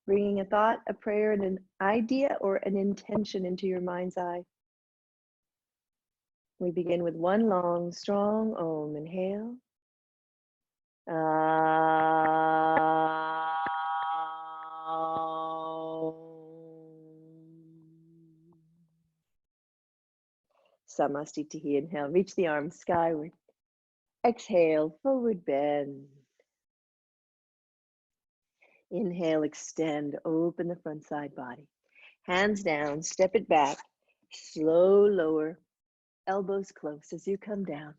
bringing a thought, a prayer, and an idea or an intention into your mind's eye. We begin with one long, strong Om. Inhale. Samastitihi. Inhale, reach the arms skyward. Exhale, forward bend. Inhale, extend, open the front side body. Hands down, step it back, slow lower, elbows close as you come down.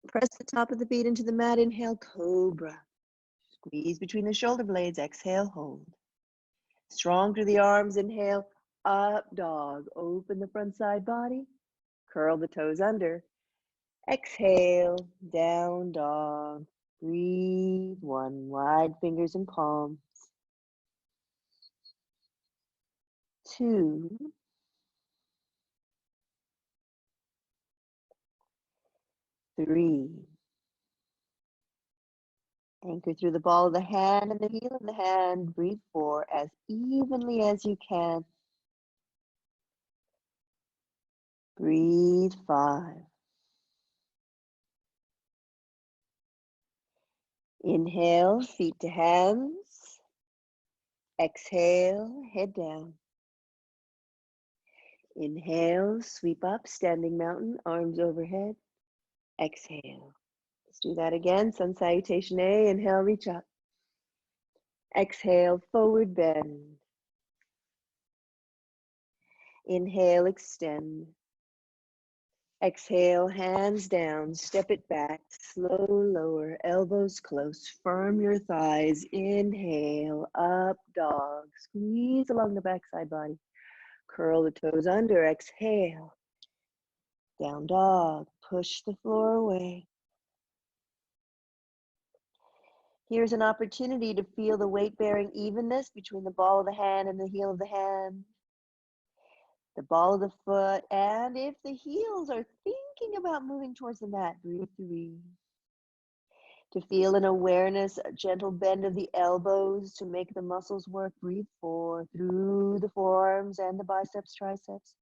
Press the top of the feet into the mat, inhale, cobra. Squeeze between the shoulder blades, exhale, hold. Strong through the arms, inhale, up dog. Open the front side body, curl the toes under. Exhale, down dog. Breathe, one, wide fingers and palms. 2. 3. Anchor through the ball of the hand and the heel of the hand. Breathe 4 as evenly as you can. Breathe 5. Inhale, feet to hands. Exhale, head down. Inhale, sweep up, standing mountain, arms overhead. Exhale. Let's do that again. Sun salutation A. Inhale, reach up. Exhale, forward bend. Inhale, extend. Exhale, hands down, step it back, slow lower, elbows close, firm your thighs. Inhale, up dog, squeeze along the backside body. Curl the toes under, exhale. Down dog, push the floor away. Here's an opportunity to feel the weight-bearing evenness between the ball of the hand and the heel of the hand, the ball of the foot, and if the heels are thinking about moving towards the mat, breathe 3. To feel an awareness, a gentle bend of the elbows to make the muscles work, breathe 4 through the forearms and the biceps, triceps.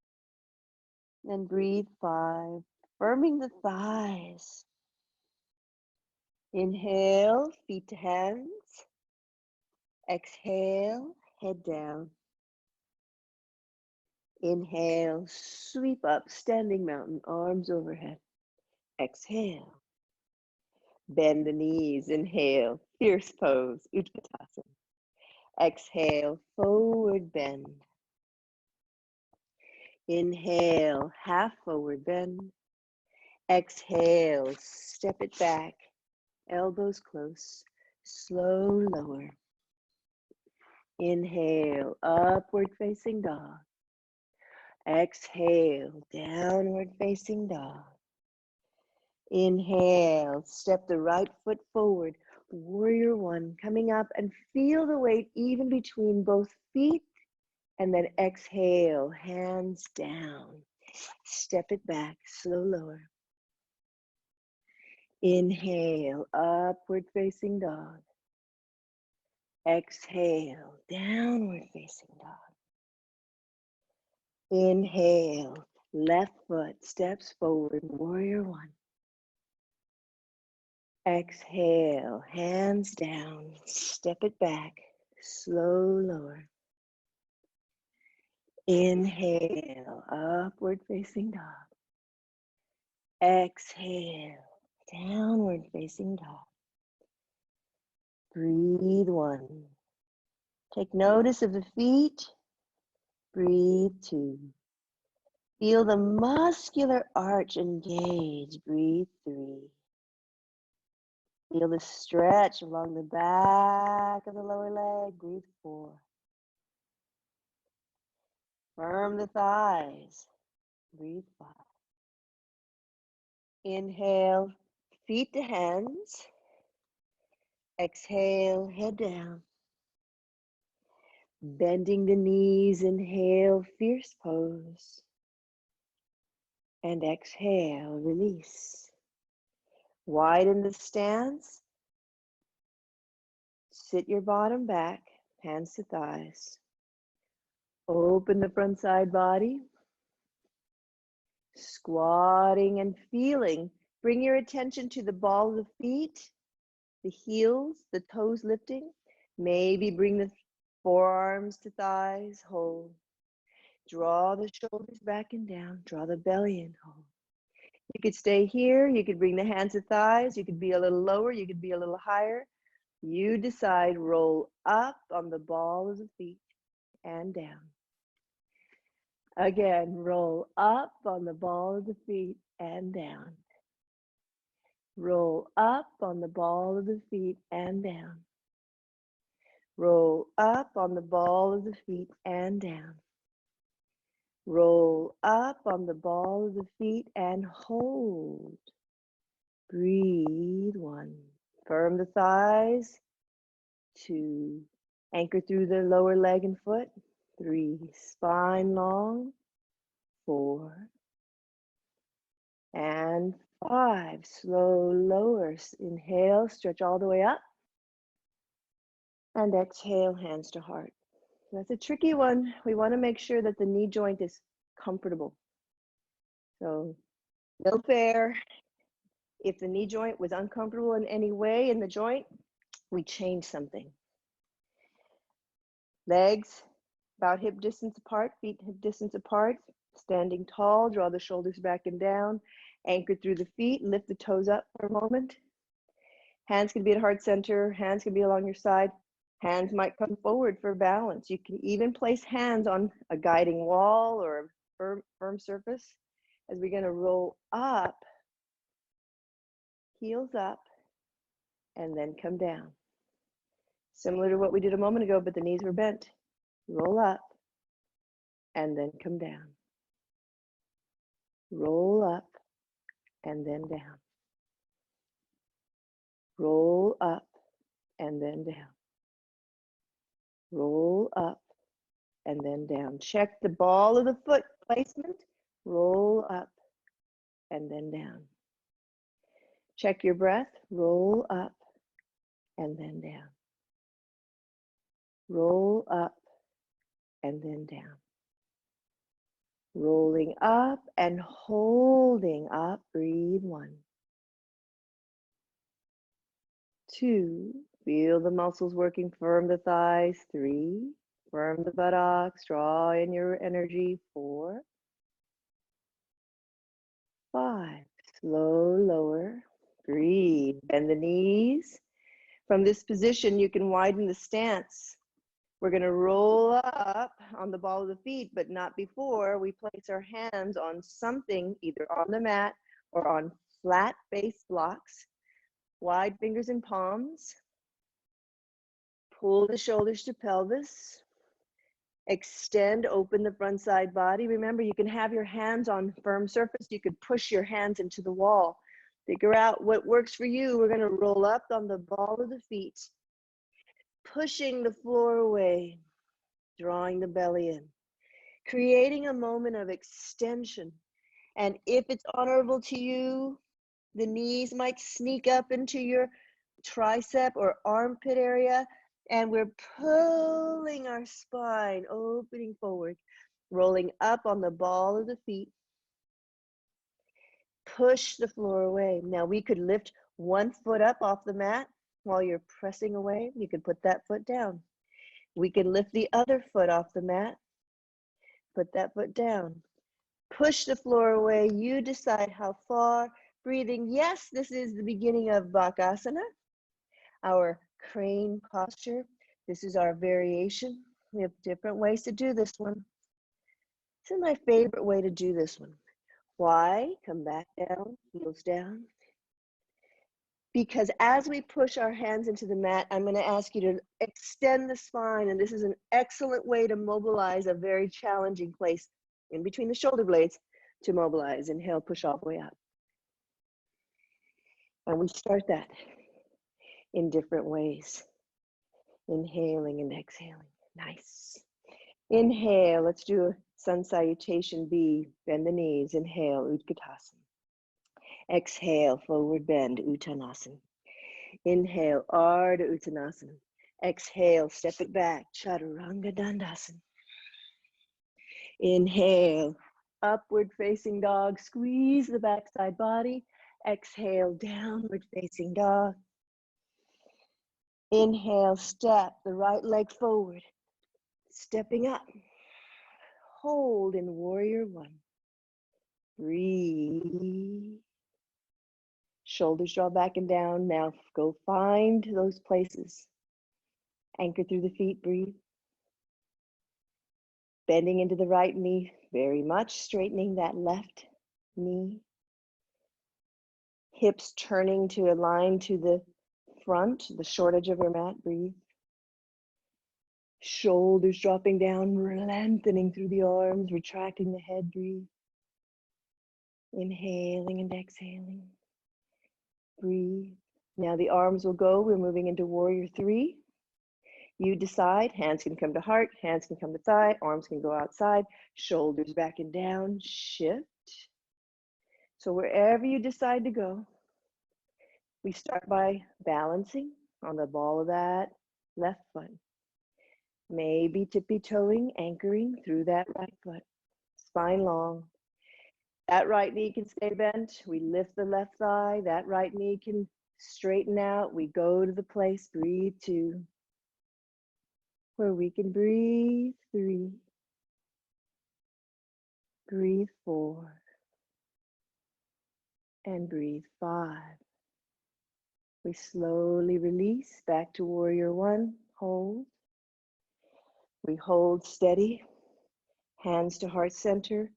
Then breathe 5, firming the thighs. Inhale, feet to hands. Exhale, head down. Inhale, sweep up, standing mountain, arms overhead. Exhale. Bend the knees, inhale, fierce pose, Utkatasana. Exhale, forward bend. Inhale, half forward bend. Exhale, step it back, elbows close, slow lower. Inhale, upward facing dog. Exhale, downward facing dog. Inhale, step the right foot forward, warrior 1, coming up and feel the weight even between both feet, and then exhale, hands down. Step it back, slow lower. Inhale, upward facing dog. Exhale, downward facing dog. Inhale, left foot steps forward, warrior 1. Exhale, hands down, step it back, slow lower. Inhale, upward facing dog. Exhale, downward facing dog. Breathe 1. Take notice of the feet. Breathe 2. Feel the muscular arch engage. Breathe 3. Feel the stretch along the back of the lower leg. Breathe 4. Firm the thighs. Breathe 5. Inhale, feet to hands. Exhale, head down. Bending the knees, inhale, fierce pose. And exhale, release. Widen the stance. Sit your bottom back, hands to thighs. Open the front side body. Squatting and feeling. Bring your attention to the ball of the feet, the heels, the toes lifting. Maybe bring the forearms to thighs, hold. Draw the shoulders back and down. Draw the belly in, hold. You could stay here. You could bring the hands to thighs. You could be a little lower. You could be a little higher. You decide. Roll up on the ball of the feet and down. Again, roll up on the ball of the feet and down. Roll up on the ball of the feet and down. Roll up on the ball of the feet and down. Roll up on the ball of the feet and hold. Breathe. 1. Firm the thighs. 2. Anchor through the lower leg and foot. 3. Spine long. 4. And 5. Slow lowers. Inhale, stretch all the way up. And exhale, hands to heart. That's a tricky one. We want to make sure that the knee joint is comfortable. So no fair. If the knee joint was uncomfortable in any way in the joint, we change something. Legs about hip distance apart, feet hip distance apart, standing tall, draw the shoulders back and down, anchor through the feet, lift the toes up for a moment. Hands can be at heart center, hands can be along your side. Hands might come forward for balance. You can even place hands on a guiding wall or a firm surface as we're going to roll up, heels up, and then come down. Similar to what we did a moment ago, but the knees were bent. Roll up, and then come down. Roll up, and then down. Roll up, and then down. Roll up, and then down. Check the ball of the foot placement. Roll up, and then down. Check your breath. Roll up, and then down. Roll up, and then down. Rolling up and holding up. Breathe. 1. 2. Feel the muscles working. Firm the thighs. 3. Firm the buttocks. Draw in your energy. 4. 5. Slow lower. Breathe. Bend the knees. From this position, you can widen the stance. We're going to roll up on the ball of the feet, but not before we place our hands on something, either on the mat or on flat base blocks. Wide fingers and palms. Pull the shoulders to pelvis. Extend, open the front side body. Remember, you can have your hands on firm surface. You could push your hands into the wall. Figure out what works for you. We're going to roll up on the ball of the feet, pushing the floor away, drawing the belly in, creating a moment of extension. And if it's honorable to you, the knees might sneak up into your tricep or armpit area, and we're pulling our spine, opening forward, rolling up on the ball of the feet. Push the floor away. Now we could lift one foot up off the mat while you're pressing away. You could put that foot down. We can lift the other foot off the mat. Put that foot down. Push the floor away. You decide how far. Breathing. Yes, this is the beginning of Bakasana, our crane posture. This is our variation. We have different ways to do this one. This is my favorite way to do this one. Why? Come back down, heels down. Because as we push our hands into the mat, I'm going to ask you to extend the spine, and this is an excellent way to mobilize a very challenging place in between the shoulder blades to mobilize. Inhale, push all the way up. And we start that in different ways. Inhaling and exhaling. Nice. Inhale, let's do a sun salutation B. Bend the knees. Inhale, Utkatasana. Exhale, forward bend, Uttanasana. Inhale, Ardha Uttanasana. Exhale, step it back, Chaturanga Dandasana. Inhale, upward facing dog, squeeze the backside body. Exhale, downward facing dog. Inhale, step the right leg forward, stepping up. Hold in warrior one. Breathe. Shoulders draw back and down. Now go find those places. Anchor through the feet, breathe. Bending into the right knee, very much straightening that left knee. Hips turning to align to the front, the short edge of your mat, breathe. Shoulders dropping down, lengthening through the arms, retracting the head, breathe. Inhaling and exhaling. Breathe. Now the arms will go. We're moving into warrior three. You decide. Hands can come to heart, hands can come to thigh, arms can go outside, shoulders back and down, shift. So wherever you decide to go, we start by balancing on the ball of that left foot. Maybe tippy-toeing, anchoring through that right foot. Spine long. That right knee can stay bent. We lift the left thigh. That right knee can straighten out. We go to the place, breathe two, where we can breathe three, breathe four, and breathe five. We slowly release back to warrior one, hold. We hold steady, hands to heart center,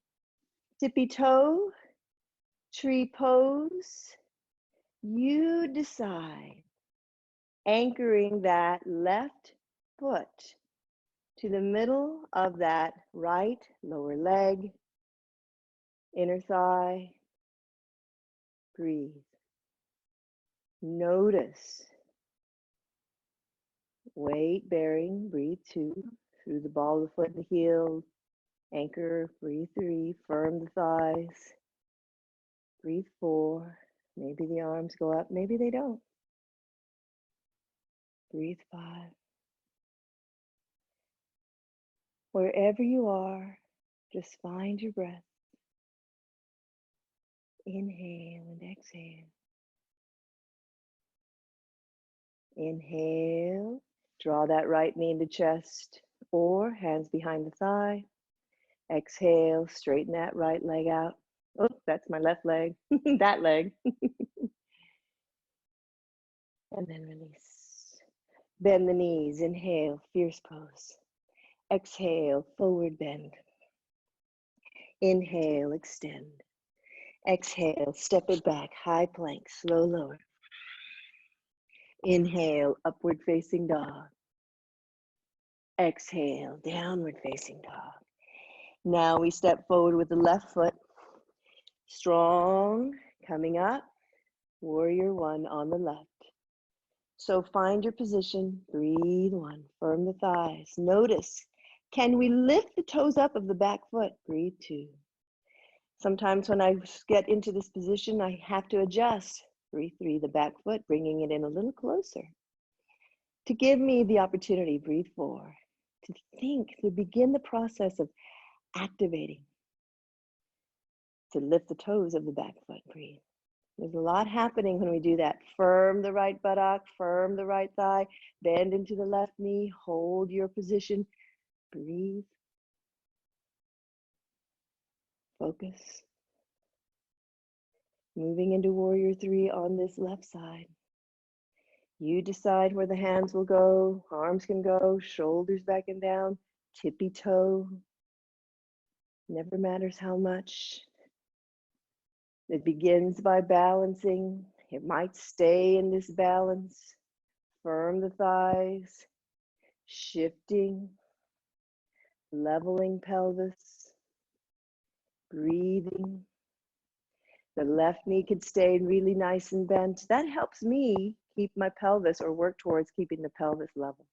tippy toe, tree pose. You decide, anchoring that left foot to the middle of that right lower leg, inner thigh. Breathe. Notice. Weight bearing, breathe two, through the ball of the foot and the heel. Anchor, breathe three, firm the thighs. Breathe four. Maybe the arms go up, maybe they don't. Breathe five. Wherever you are, just find your breath. Inhale and exhale. Inhale, draw that right knee into chest or hands behind the thigh. Exhale, straighten that right leg out. Oh, that's my left leg, that leg. And then release. Bend the knees, inhale, fierce pose. Exhale, forward bend. Inhale, extend. Exhale, step it back, high plank, slow lower. Inhale, upward facing dog. Exhale, downward facing dog. Now we step forward with the left foot. Strong, coming up. Warrior one on the left. So find your position, breathe one, firm the thighs. Notice, can we lift the toes up of the back foot? Breathe two. Sometimes when I get into this position, I have to adjust. Breathe three, the back foot, bringing it in a little closer. To give me the opportunity, breathe four. To think, to begin the process of activating. To lift the toes of the back foot, breathe. There's a lot happening when we do that. Firm the right buttock, firm the right thigh, bend into the left knee, hold your position, breathe. Focus. Moving into warrior three on this left side. You decide where the hands will go, arms can go, shoulders back and down, tippy toe. Never matters how much. It begins by balancing. It might stay in this balance. Firm the thighs, shifting, leveling pelvis, breathing. The left knee could stay really nice and bent. That helps me keep my pelvis or work towards keeping the pelvis level.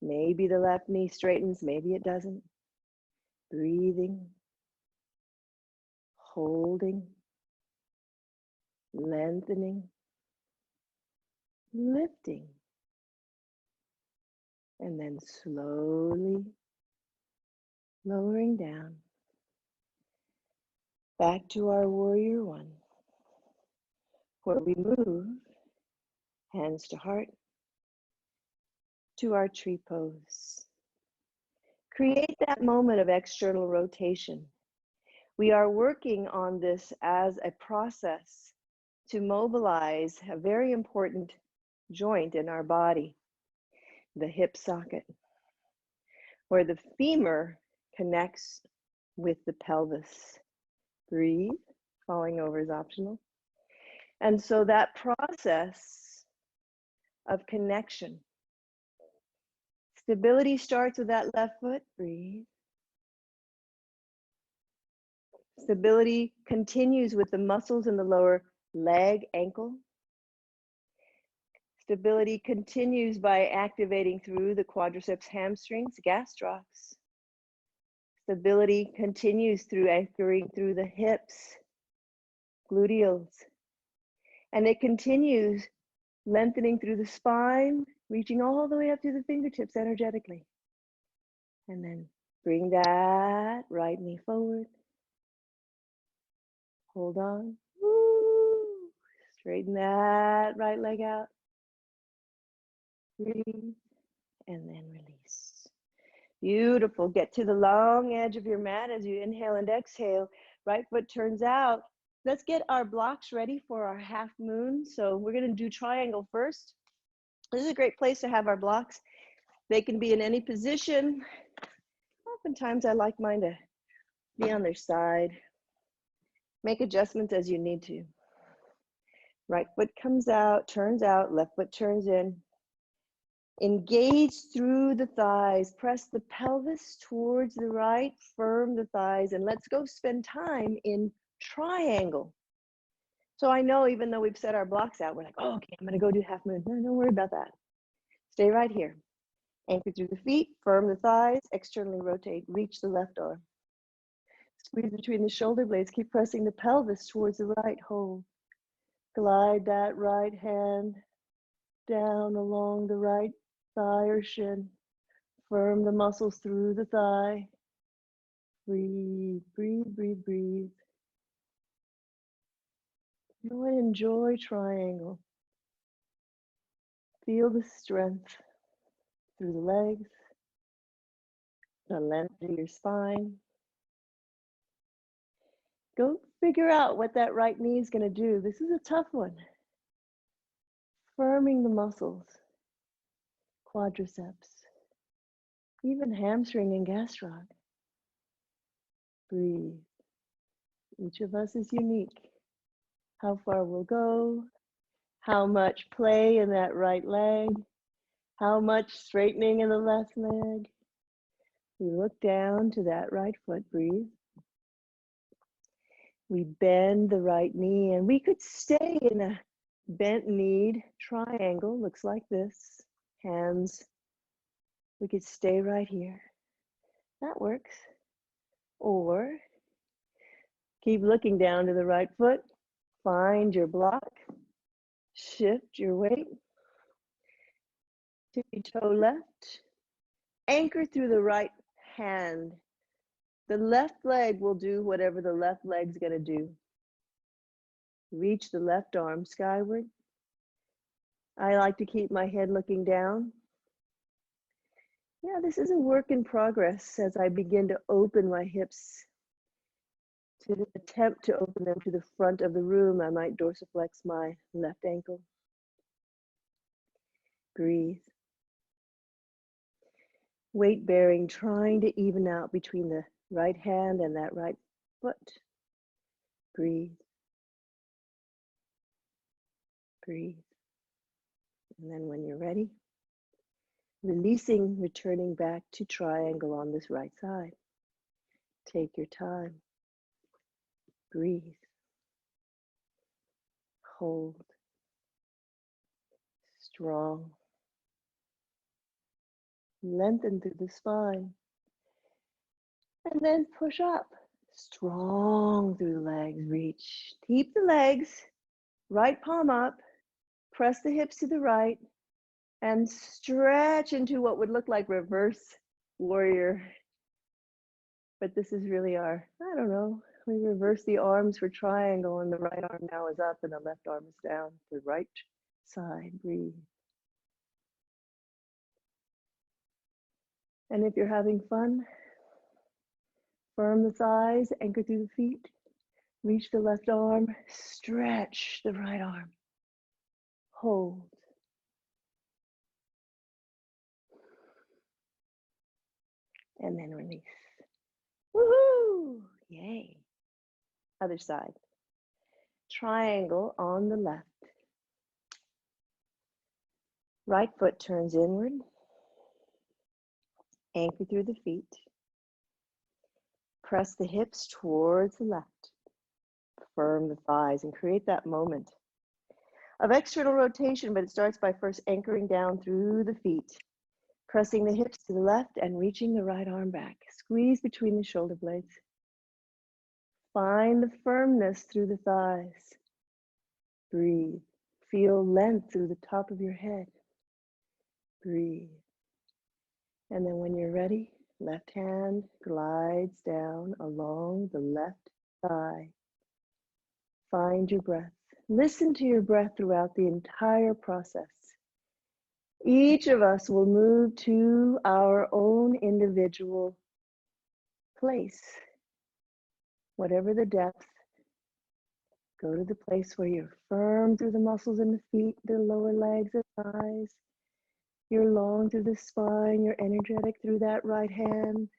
Maybe the left knee straightens, maybe it doesn't. Breathing, holding, lengthening, lifting. And then slowly lowering down back to our warrior one, where we move hands to heart to our tree pose. Create that moment of external rotation. We are working on this as a process to mobilize a very important joint in our body, the hip socket, where the femur connects with the pelvis. Breathe, falling over is optional. And so that process of connection, stability starts with that left foot, breathe. Stability continues with the muscles in the lower leg, ankle. Stability continues by activating through the quadriceps, hamstrings, gastrocs. Stability continues through anchoring through the hips, gluteals. And it continues lengthening through the spine, reaching all the way up to the fingertips energetically. And then bring that right knee forward. Hold on. Woo. Straighten that right leg out. Breathe, and then release. Beautiful. Get to the long edge of your mat as you inhale and exhale. Right foot turns out. Let's get our blocks ready for our half moon. So we're going to do triangle first. This is a great place to have our blocks. They can be in any position. Oftentimes I like mine to be on their side. Make adjustments as you need to. Right foot comes out, turns out, left foot turns in. Engage through the thighs, press the pelvis towards the right, firm the thighs, and let's go spend time in triangle. So I know even though we've set our blocks out, we're like, oh, okay, I'm gonna go do half moon. No, don't worry about that. Stay right here. Anchor through the feet, firm the thighs, externally rotate, reach the left arm. Squeeze between the shoulder blades, keep pressing the pelvis towards the right, hold. Glide that right hand down along the right thigh or shin. Firm the muscles through the thigh. Breathe, breathe, breathe, breathe. Go and enjoy triangle. Feel the strength through the legs, the length of your spine. Go figure out what that right knee is going to do. This is a tough one. Firming the muscles, quadriceps, even hamstring and gastroc. Breathe. Each of us is unique. How far we'll go, how much play in that right leg, how much straightening in the left leg. We look down to that right foot, breathe. We bend the right knee, and we could stay in a bent kneed triangle, looks like this. Hands, we could stay right here. That works. Or keep looking down to the right foot, find your block, shift your weight, tippy toe left, anchor through the right hand. The left leg will do whatever the left leg's gonna do. Reach the left arm skyward. I like to keep my head looking down. Yeah, this is a work in progress as I begin to open my hips. To attempt to open them to the front of the room, I might dorsiflex my left ankle. Breathe. Weight bearing, trying to even out between the right hand and that right foot. Breathe. Breathe. And then when you're ready, releasing, returning back to triangle on this right side. Take your time. Breathe. Hold. Strong. Lengthen through the spine. And then push up. Strong through the legs. Reach. Keep the legs. Right palm up. Press the hips to the right. And stretch into what would look like reverse warrior. But this is really our, I don't know, we reverse the arms for triangle, and the right arm now is up and the left arm is down. The right side, breathe. And if you're having fun, firm the thighs, anchor through the feet, reach the left arm, stretch the right arm, hold. And then release. Woohoo! Yay. Other side. Triangle on the left. Right foot turns inward. Anchor through the feet. Press the hips towards the left. Firm the thighs and create that moment of external rotation, but it starts by first anchoring down through the feet. Pressing the hips to the left and reaching the right arm back. Squeeze between the shoulder blades. Find the firmness through the thighs. Breathe. Feel length through the top of your head. Breathe. And then when you're ready, left hand glides down along the left thigh. Find your breath. Listen to your breath throughout the entire process. Each of us will move to our own individual place. Whatever the depth, go to the place where you're firm through the muscles in the feet, the lower legs and thighs. You're long through the spine, you're energetic through that right hand.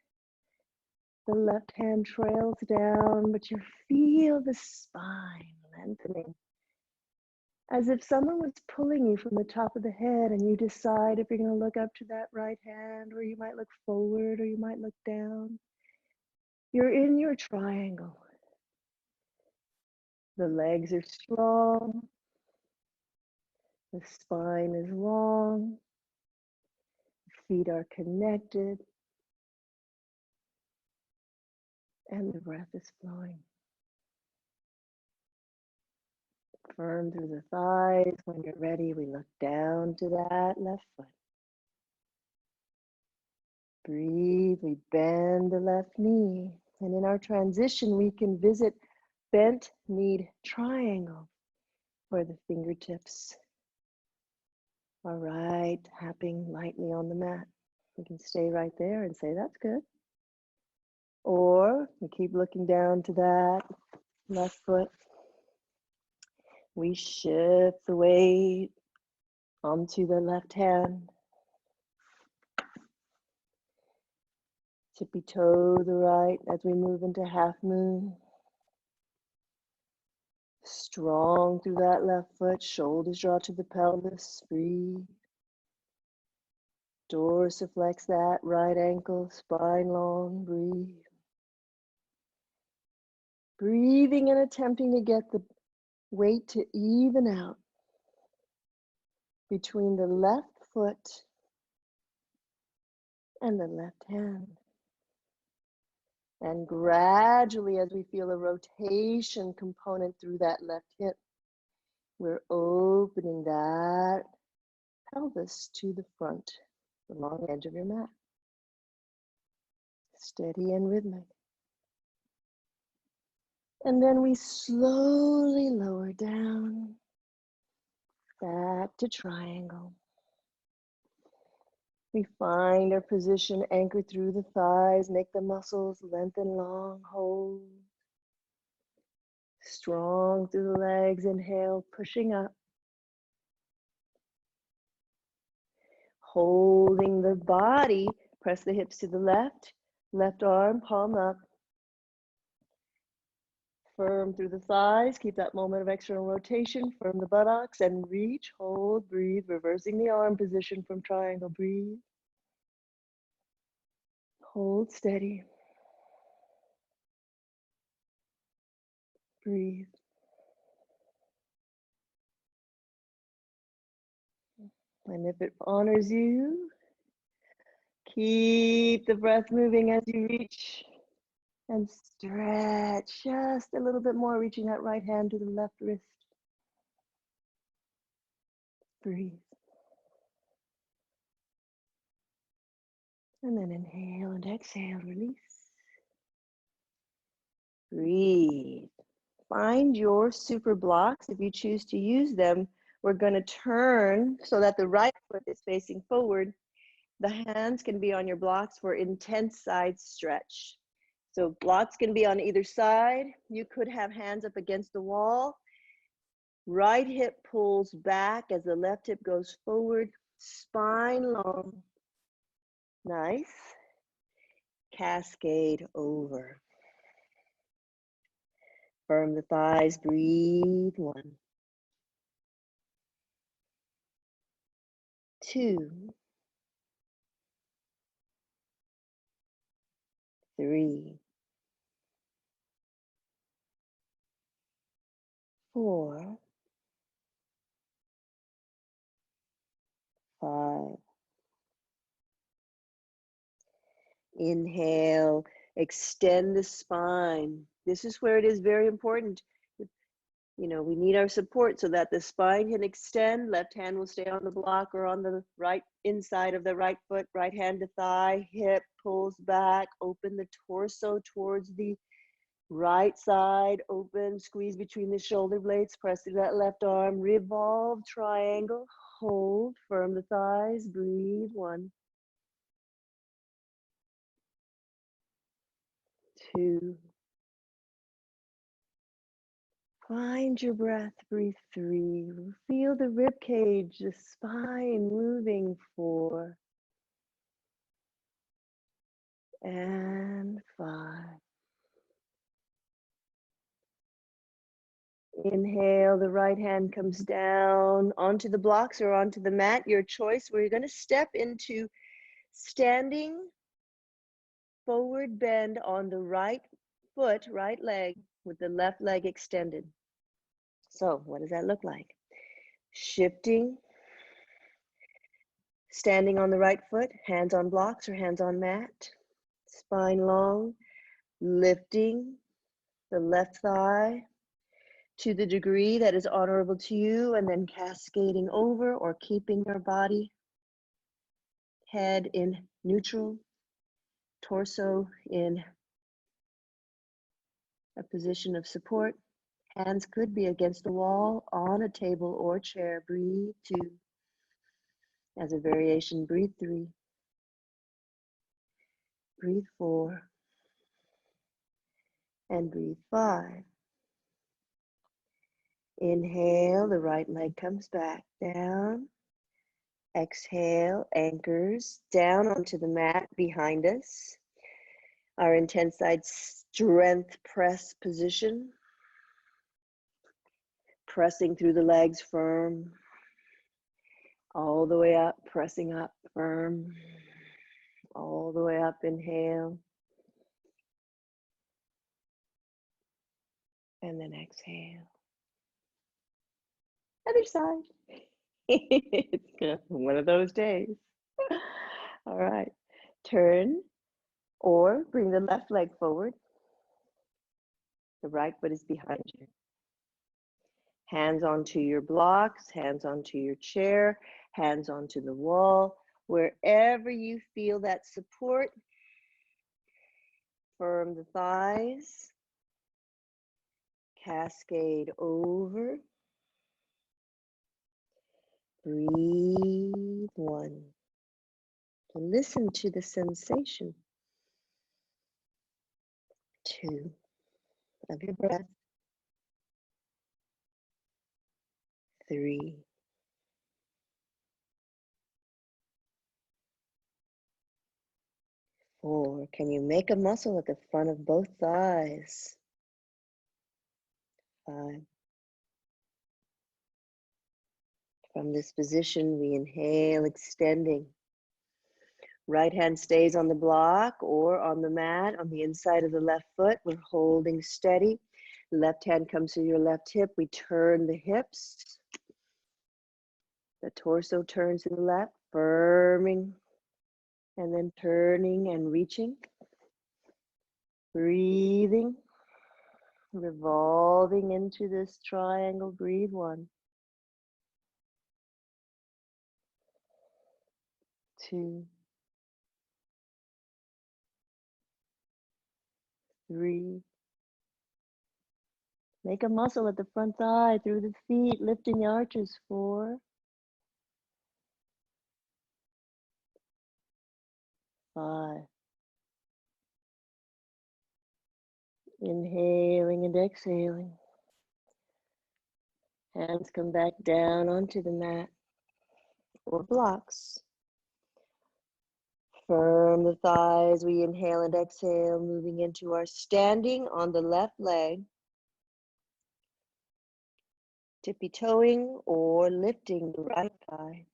The left hand trails down, but you feel the spine lengthening. As if someone was pulling you from the top of the head, and you decide if you're going to look up to that right hand, or you might look forward, or you might look down. You're in your triangle. The legs are strong. The spine is long. The feet are connected. And the breath is flowing. Firm through the thighs. When you're ready, we look down to that left foot. Breathe, we bend the left knee. And in our transition, we can visit bent knee triangle, where the fingertips are right, tapping lightly on the mat. We can stay right there and say, that's good. Or we keep looking down to that left foot. We shift the weight onto the left hand. Tippy toe the right as we move into half moon. Strong through that left foot, shoulders draw to the pelvis, breathe. Dorsiflex that right ankle, spine long, breathe. Breathing and attempting to get the weight to even out between the left foot and the left hand. And gradually, as we feel a rotation component through that left hip, we're opening that pelvis to the front, the long edge of your mat. Steady and rhythmic. And then we slowly lower down, back to triangle. We find our position, anchor through the thighs, make the muscles lengthen long, hold. Strong through the legs, inhale, pushing up. Holding the body, press the hips to the left arm, palm up. Firm through the thighs, keep that moment of external rotation, firm the buttocks and reach, hold, breathe, reversing the arm position from triangle, breathe. Hold steady. Breathe. And if it honors you, keep the breath moving as you reach and stretch just a little bit more, reaching that right hand to the left wrist. Breathe. And then inhale and exhale, release. Breathe. Find your super blocks. If you choose to use them, we're going to turn so that the right foot is facing forward. The hands can be on your blocks for intense side stretch. So blocks can be on either side. You could have hands up against the wall. Right hip pulls back as the left hip goes forward. Spine long. Nice. Cascade over. Firm the thighs. Breathe. 1, 2, 3, 4, 5. Inhale, extend the spine. This is where it is very important. You know, we need our support so that the spine can extend. Left hand will stay on the block or on the right inside of the right foot. Right hand to thigh, hip pulls back. Open the torso towards the right side. Open, squeeze between the shoulder blades. Press through that left arm. Revolve, triangle. Hold, firm the thighs. Breathe. 1, 2. Find your breath, breathe 3. Feel the rib cage, the spine moving 4. And 5. Inhale, the right hand comes down onto the blocks or onto the mat, your choice. We're going to step into standing forward bend on the right foot, right leg, with the left leg extended. So what does that look like? Shifting, standing on the right foot, hands on blocks or hands on mat. Spine long, lifting the left thigh to the degree that is honorable to you, and then cascading over or keeping your body, head in neutral, torso in a position of support. Hands could be against the wall, on a table or chair. Breathe 2. As a variation, breathe 3. Breathe 4. And breathe 5. Inhale, the right leg comes back down. Exhale, anchors down onto the mat behind us. Our intense side strength press position. Pressing through the legs, firm. All the way up, pressing up, firm. All the way up, inhale. And then exhale. Other side. It's one of those days. All right. Turn or bring the left leg forward. The right foot is behind you. Hands onto your blocks, hands onto your chair, hands onto the wall. Wherever you feel that support, firm the thighs. Cascade over. Breathe 1. Listen to the sensation 2 of your breath. 3. 4. Can you make a muscle at the front of both thighs? 5. From this position, we inhale, extending. Right hand stays on the block or on the mat on the inside of the left foot. We're holding steady. Left hand comes to your left hip. We turn the hips. The torso turns to the left, firming, and then turning and reaching. Breathing, revolving into this triangle. Breathe 1. 2. 3. Make a muscle at the front thigh through the feet, lifting the arches. 4. 5. Inhaling and exhaling. Hands come back down onto the mat or blocks. Firm the thighs. We inhale and exhale, moving into our standing on the left leg. Tippy-toeing or lifting the right thigh.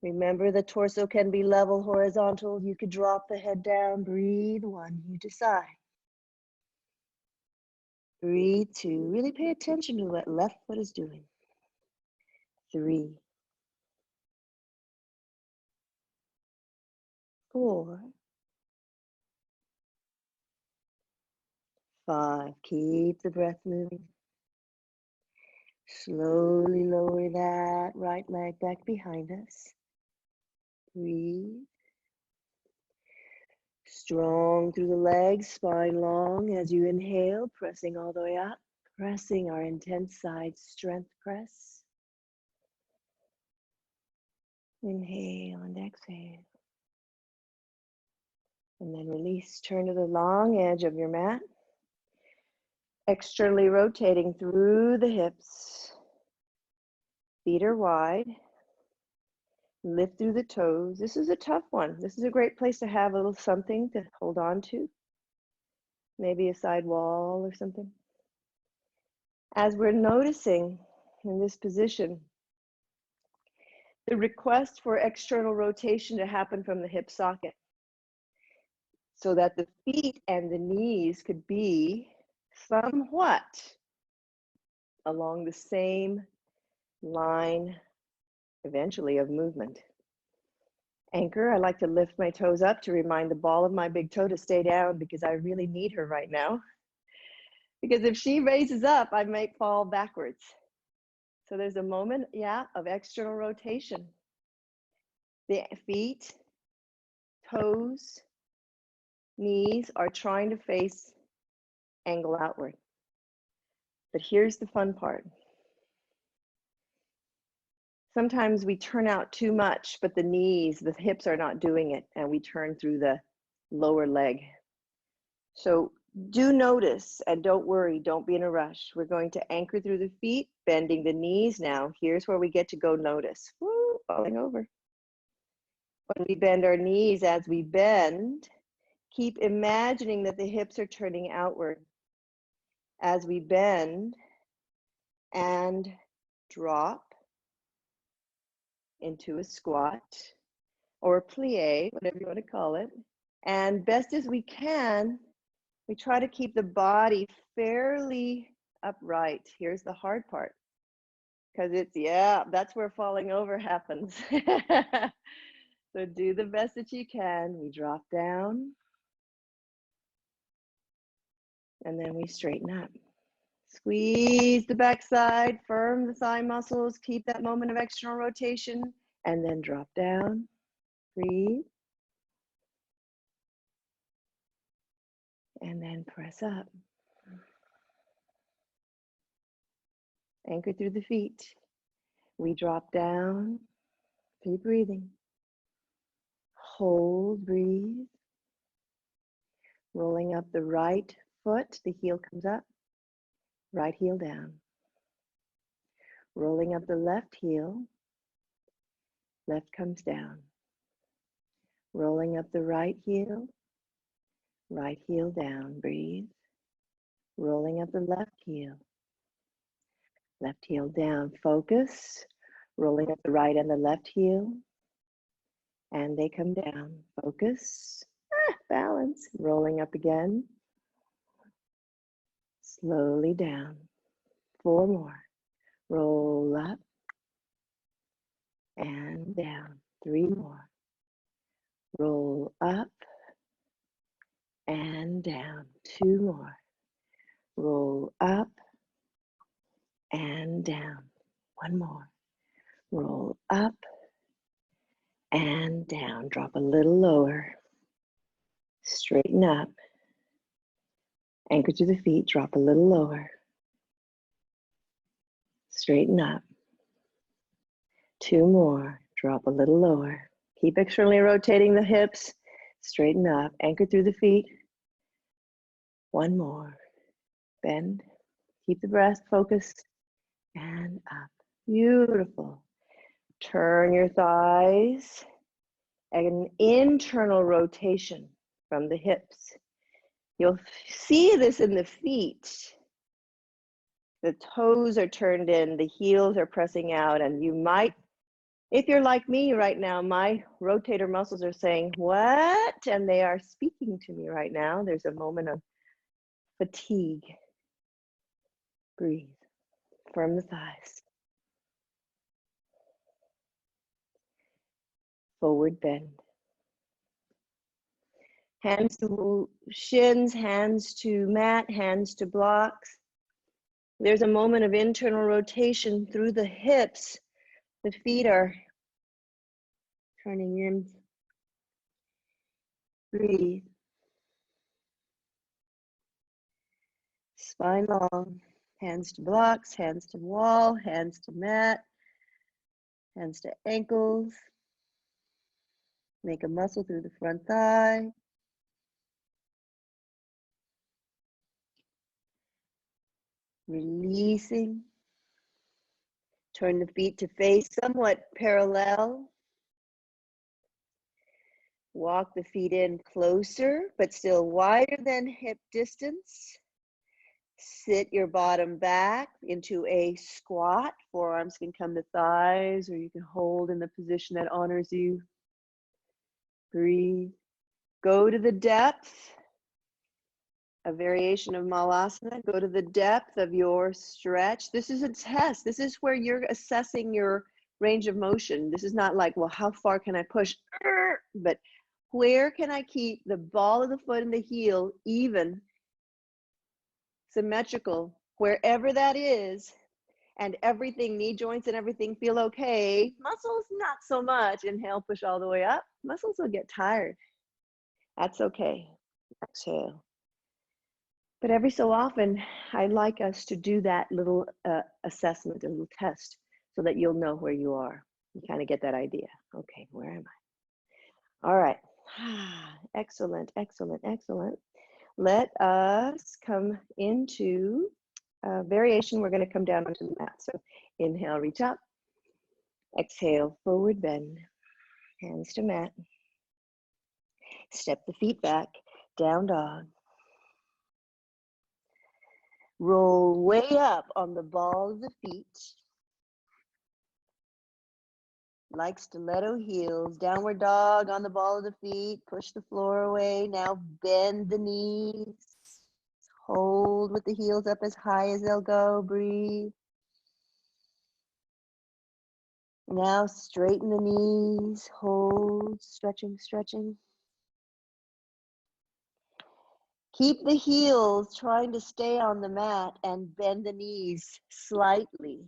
Remember, the torso can be level, horizontal. You could drop the head down. Breathe. 1, you decide. Breathe. 2, really pay attention to what left foot is doing. 3. 4. 5. Keep the breath moving. Slowly lower that right leg back behind us. Breathe. Strong through the legs, spine long as you inhale, pressing all the way up, pressing our intense side strength press. Inhale and exhale. And then release, turn to the long edge of your mat. Externally rotating through the hips. Feet are wide. Lift through the toes. This is a tough one. This is a great place to have a little something to hold on to. Maybe a side wall or something. As we're noticing in this position, the request for external rotation to happen from the hip socket so that the feet and the knees could be somewhat along the same line, eventually, of movement. Anchor, I like to lift my toes up to remind the ball of my big toe to stay down because I really need her right now. Because if she raises up, I might fall backwards. So there's a moment, of external rotation. The feet, toes, knees are trying to face angle outward. But here's the fun part. Sometimes we turn out too much, but the knees, the hips are not doing it, and we turn through the lower leg. So do notice and don't worry, don't be in a rush. We're going to anchor through the feet, bending the knees now. Here's where we get to go notice. Woo, falling over. When we bend our knees, as we bend, keep imagining that the hips are turning outward. As we bend and drop into a squat or a plie, whatever you want to call it. And best as we can, we try to keep the body fairly upright. Here's the hard part, because it's, that's where falling over happens. So do the best that you can. We drop down, and then we straighten up. Squeeze the backside, firm the thigh muscles, keep that moment of external rotation, and then drop down. Breathe. And then press up. Anchor through the feet. We drop down. Keep breathing. Hold, breathe. Rolling up the right foot, the heel comes up. Right heel down. Rolling up the left heel. Left comes down. Rolling up the right heel down. Breathe. Rolling up the left heel down. Focus. Rolling up the right and the left heel, and they come down. Focus. Balance. Rolling up again. Slowly down. 4 more. Roll up and down. 3 more. Roll up and down. 2 more. Roll up and down. 1 more. Roll up and down. Drop a little lower. Straighten up. Anchor to the feet, drop a little lower. Straighten up. 2 more, drop a little lower. Keep externally rotating the hips, straighten up, anchor through the feet. 1 more, bend, keep the breath focused, and up. Beautiful. Turn your thighs, an internal rotation from the hips. You'll see this in the feet. The toes are turned in, the heels are pressing out, and you might, if you're like me right now, my rotator muscles are saying, what? And they are speaking to me right now. There's a moment of fatigue. Breathe. Firm the thighs. Forward bend. Hands to shins, hands to mat, hands to blocks. There's a moment of internal rotation through the hips. The feet are turning in. Breathe. Spine long. Hands to blocks, hands to wall, hands to mat, hands to ankles. Make a muscle through the front thigh. Releasing. Turn the feet to face somewhat parallel. Walk the feet in closer, but still wider than hip distance. Sit your bottom back into a squat. Forearms can come to thighs, or you can hold in the position that honors you. Breathe. Go to the depth. A variation of Malasana. Go to the depth of your stretch. This is a test. This is where you're assessing your range of motion. This is not like, well, how far can I push? But where can I keep the ball of the foot and the heel even, symmetrical, wherever that is, and everything, knee joints and everything feel okay. Muscles, not so much. Inhale, push all the way up. Muscles will get tired. That's okay. Exhale. But every so often, I'd like us to do that little assessment, a little test, so that you'll know where you are. You kind of get that idea. Okay, where am I? All right. Excellent, excellent, excellent. Let us come into variation. We're going to come down onto the mat. So inhale, reach up. Exhale, forward bend. Hands to mat. Step the feet back. Down dog. Roll way up on the ball of the feet. Like stiletto heels. Downward dog on the ball of the feet. Push the floor away. Now bend the knees. Hold with the heels up as high as they'll go. Breathe. Now straighten the knees. Hold. Stretching, stretching. Keep the heels trying to stay on the mat and bend the knees slightly.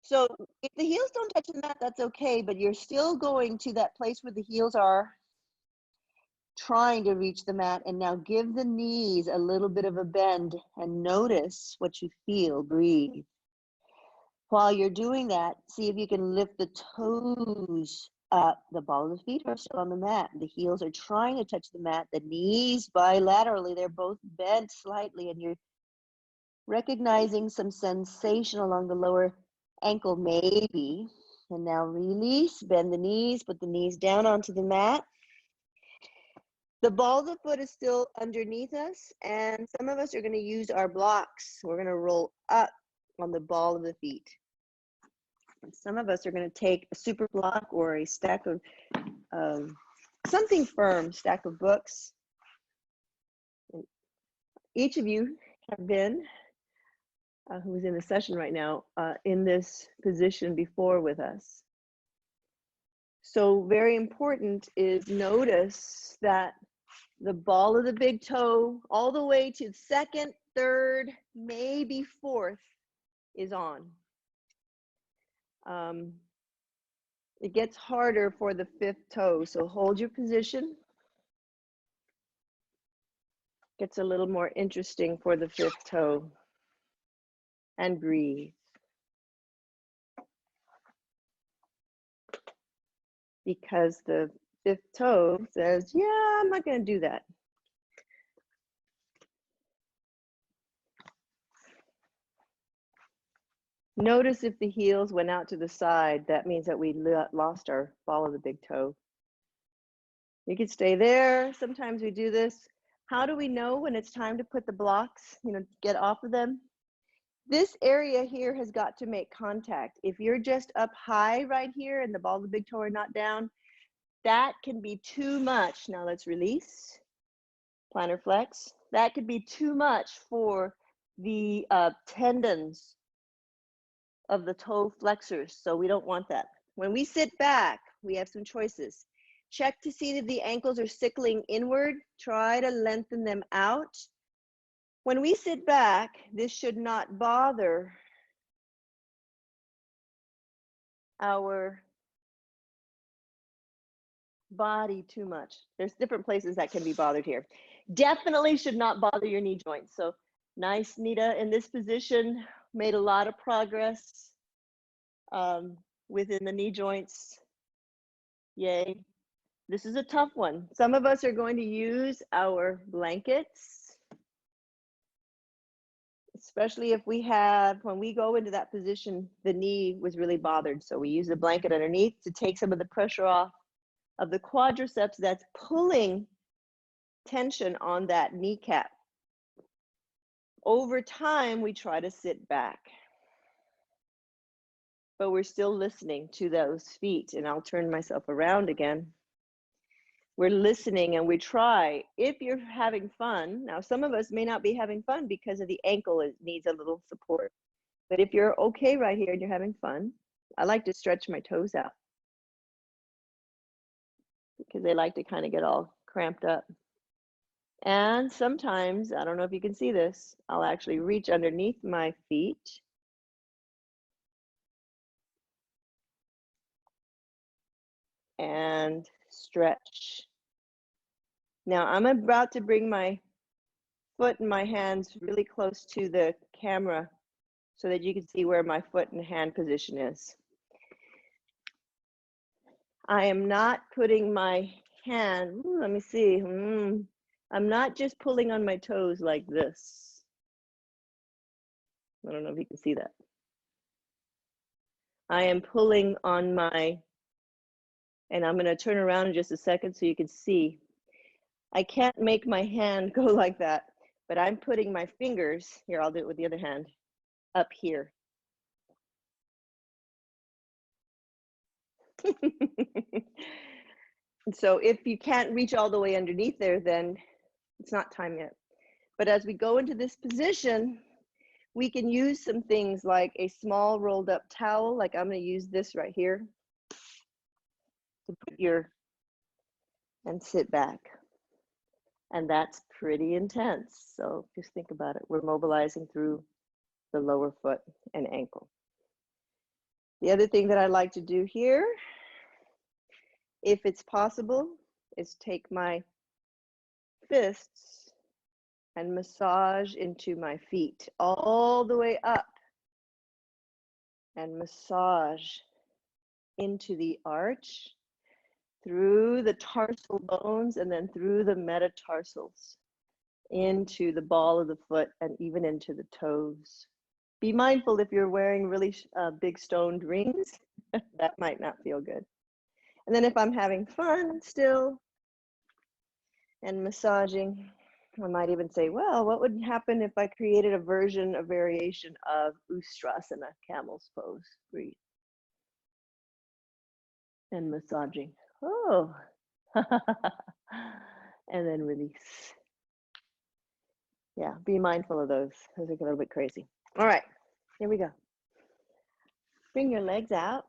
So if the heels don't touch the mat, that's okay, but you're still going to that place where the heels are trying to reach the mat, and now give the knees a little bit of a bend and notice what you feel. Breathe. While you're doing that, see if you can lift the toes up. The ball of the feet are still on the mat. The heels are trying to touch the mat. The knees bilaterally, they're both bent slightly, and you're recognizing some sensation along the lower ankle maybe. And now release, bend the knees, put the knees down onto the mat. The ball of the foot is still underneath us, and some of us are going to use our blocks. We're going to roll up on the ball of the feet. And some of us are going to take a super block or a stack of something firm, stack of books. And each of you have been, who's in the session right now, in this position before with us. So very important is notice that the ball of the big toe all the way to second, third, maybe fourth is on. It gets harder for the fifth toe, so hold your position. Gets a little more interesting for the fifth toe. And breathe. Because the fifth toe says, yeah, I'm not going to do that. Notice if the heels went out to the side, that means that we lost our ball of the big toe. You can stay there. Sometimes we do this. How do we know when it's time to put the blocks, get off of them? This area here has got to make contact. If you're just up high right here and the ball of the big toe are not down, that can be too much. Now let's release, plantar flex. That could be too much for the tendons of the toe flexors, so we don't want that. When we sit back, we have some choices. Check to see that the ankles are sickling inward. Try to lengthen them out. When we sit back, this should not bother our body too much. There's different places that can be bothered here. Definitely should not bother your knee joints. So nice, Nita, in this position, made a lot of progress within the knee joints. Yay. This is a tough one. Some of us are going to use our blankets, especially if when we go into that position, the knee was really bothered. So we use the blanket underneath to take some of the pressure off of the quadriceps that's pulling tension on that kneecap. Over time, we try to sit back, but we're still listening to those feet. And I'll turn myself around again. We're listening and we try. If you're having fun, now some of us may not be having fun because of the ankle, it needs a little support. But if you're okay right here and you're having fun, I like to stretch my toes out because they like to kind of get all cramped up. And sometimes, I don't know if you can see this, I'll actually reach underneath my feet and stretch. Now I'm about to bring my foot and my hands really close to the camera so that you can see where my foot and hand position is. I am not putting my hand, let me see, I'm not just pulling on my toes like this. I don't know if you can see that. I am pulling on my, and I'm going to turn around in just a second so you can see. I can't make my hand go like that, but I'm putting my fingers, here, I'll do it with the other hand, up here. So if you can't reach all the way underneath there, then it's not time yet. But as we go into this position, we can use some things like a small rolled up towel, like I'm going to use this right here to put and sit back. And that's pretty intense. So just think about it. We're mobilizing through the lower foot and ankle. The other thing that I like to do here, if it's possible, is take my fists and massage into my feet all the way up and massage into the arch, through the tarsal bones, and then through the metatarsals, into the ball of the foot and even into the toes. Be mindful if you're wearing really big stoned rings, that might not feel good. And then if I'm having fun still and massaging, I might even say, well, what would happen if I created a variation of Ustrasana, camel's pose? Breathe. And massaging. Oh. And then release. Yeah, be mindful of those. Those are a little bit crazy. All right, here we go. Bring your legs out.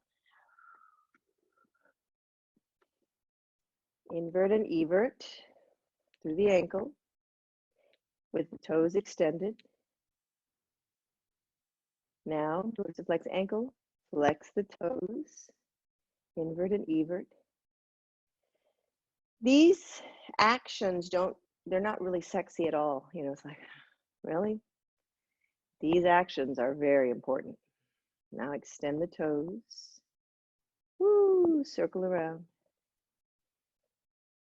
Invert and evert through the ankle with the toes extended. Now, dorsiflex ankle, flex the toes, invert and evert. These actions don't they're not really sexy at all. You know, it's like, really? These actions are very important. Now extend the toes. Woo, circle around.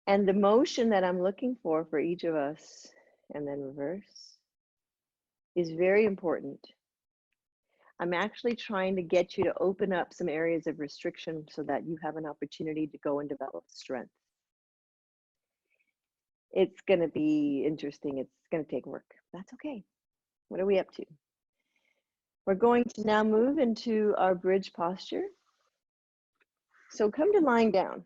And the motion that I'm looking for each of us, and then reverse, is very important. I'm actually trying to get you to open up some areas of restriction so that you have an opportunity to go and develop strength. It's going to be interesting. It's going to take work. That's okay. What are we up to? We're going to now move into our bridge posture. So come to lying down.